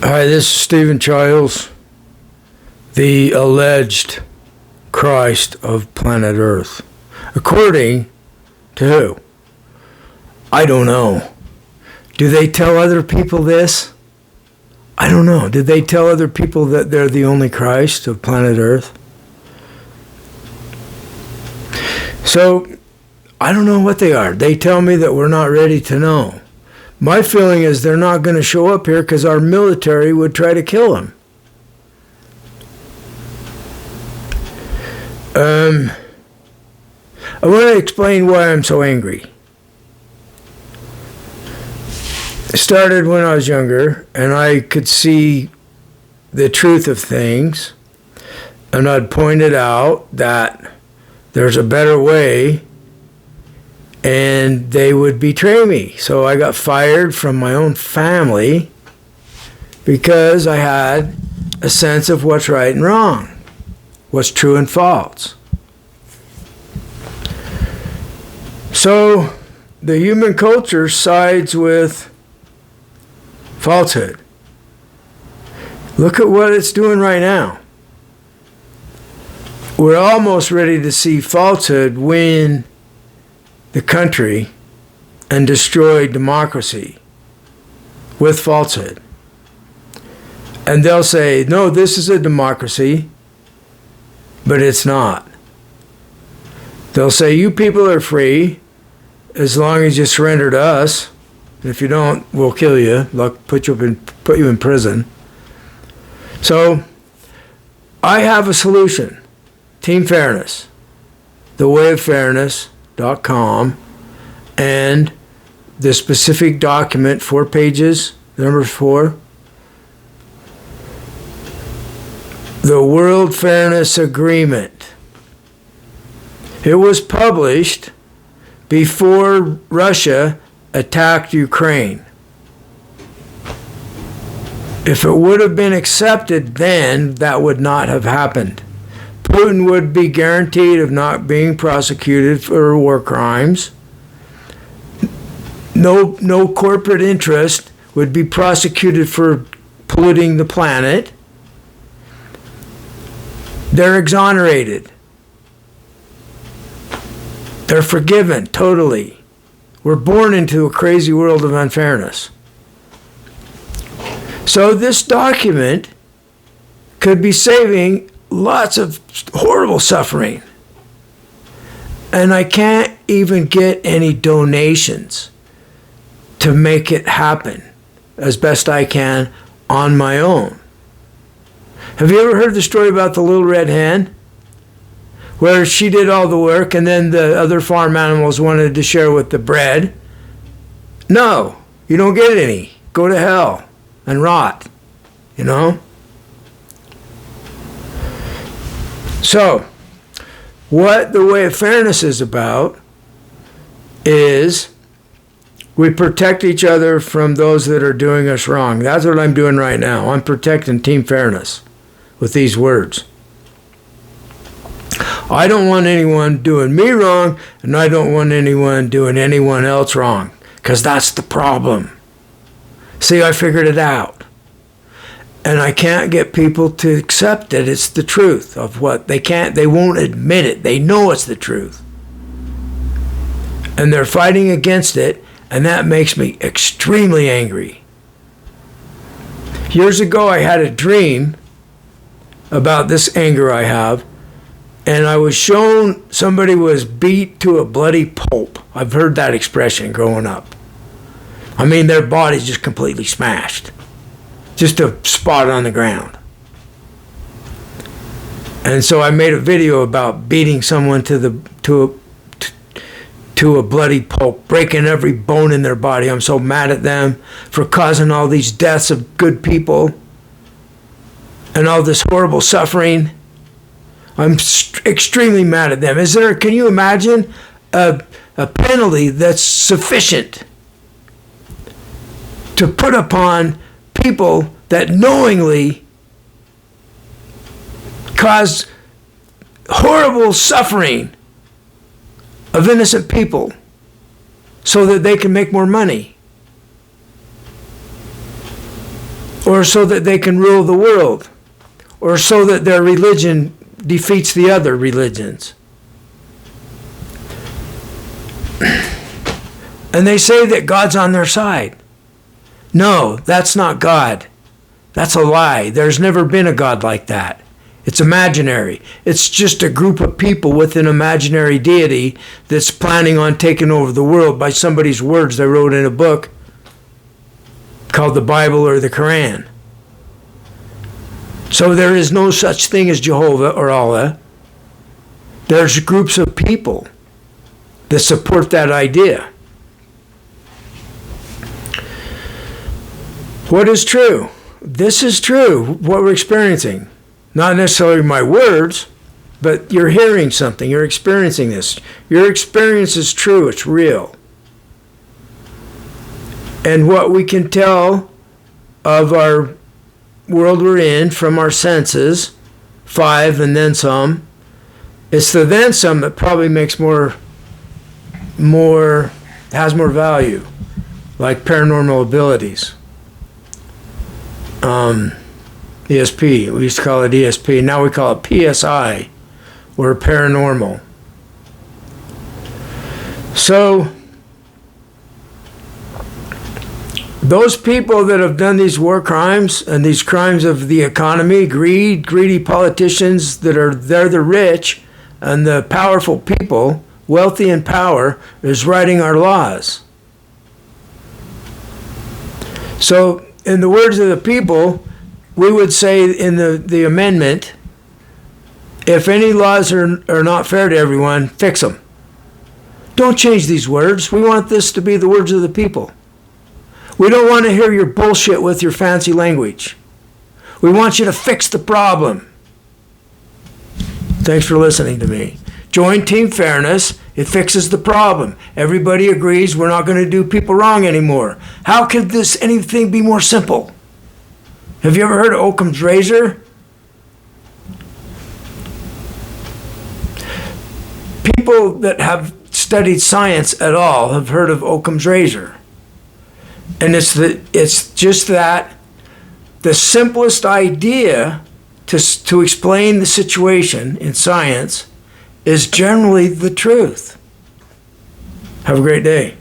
Hi, this is Stephen Childs, the alleged Christ of planet Earth. According to who? I don't know. Do they tell other people this? I don't know. Did they tell other people that they're the only Christ of planet Earth? So, I don't know what they are. They tell me that we're not ready to know. My feeling is they're not going to show up here because our military would try to kill them. I want to explain why I'm so angry. It started when I was younger, and I could see the truth of things, and I'd pointed out that there's a better way, and they would betray me. So I got fired from my own family because I had a sense of what's right and wrong, what's true and false. So the human culture sides with falsehood. Look at what it's doing right now. We're almost ready to see falsehood win the country and destroy democracy with falsehood. And they'll say, no, this is a democracy, but it's not. They'll say, you people are free as long as you surrender to us. If you don't, we'll kill you, put you in prison. So I have a solution. Team Fairness, thewayoffairness.com, and the specific document, 4 pages, number 4, the World Fairness Agreement. It was published before Russia attacked Ukraine. If it would have been accepted then, that would not have happened. Putin would be guaranteed of not being prosecuted for war crimes. No corporate interest would be prosecuted for polluting the planet. They're exonerated. They're forgiven totally. We're born into a crazy world of unfairness. So this document could be saving lots of horrible suffering. And I can't even get any donations to make it happen as best I can on my own. Have you ever heard the story about the little red hen? Where she did all the work and then the other farm animals wanted to share with the bread. No, you don't get any. Go to hell and rot, you know? So, what the Way of Fairness is about is we protect each other from those that are doing us wrong. That's what I'm doing right now. I'm protecting Team Fairness with these words. I don't want anyone doing me wrong, and I don't want anyone doing anyone else wrong, because that's the problem. See, I figured it out. And I can't get people to accept that it's the truth of what they won't admit it. They know it's the truth. And they're fighting against it, and that makes me extremely angry. Years ago, I had a dream about this anger I have, and I was shown somebody was beat to a bloody pulp. I've heard that expression growing up. I mean, their body's just completely smashed. Just a spot on the ground. And so I made a video about beating someone to a bloody pulp, breaking every bone in their body. I'm so mad at them for causing all these deaths of good people and all this horrible suffering. I'm extremely mad at them. Can you imagine a penalty that's sufficient to put upon people that knowingly cause horrible suffering of innocent people so that they can make more money? or so that they can rule the world, or so that their religion defeats the other religions. And they say that God's on their side. No, that's not God. That's a lie. There's never been a God like that. It's imaginary. It's just a group of people with an imaginary deity that's planning on taking over the world by somebody's words they wrote in a book called the Bible or the Quran. So there is no such thing as Jehovah or Allah. There's groups of people that support that idea. What is true? This is true, what we're experiencing. Not necessarily my words, but you're hearing something, you're experiencing this. Your experience is true, it's real. And what we can tell of our world we're in from our senses, 5 and then some, it's the then some that probably makes has more value, like paranormal abilities. ESP, we used to call it ESP, now we call it PSI, or paranormal. So, those people that have done these war crimes and these crimes of the economy, greedy politicians they're the rich and the powerful people, wealthy in power, is writing our laws. So, in the words of the people, we would say in the amendment, if any laws are not fair to everyone, fix them. Don't change these words. We want this to be the words of the people. We don't want to hear your bullshit with your fancy language. We want you to fix the problem. Thanks for listening to me. Join Team Fairness. It fixes the problem. Everybody agrees we're not going to do people wrong anymore. How could anything be more simple? Have you ever heard of Occam's razor? People that have studied science at all have heard of Occam's razor. And it's just that the simplest idea to explain the situation in science is generally the truth. Have a great day.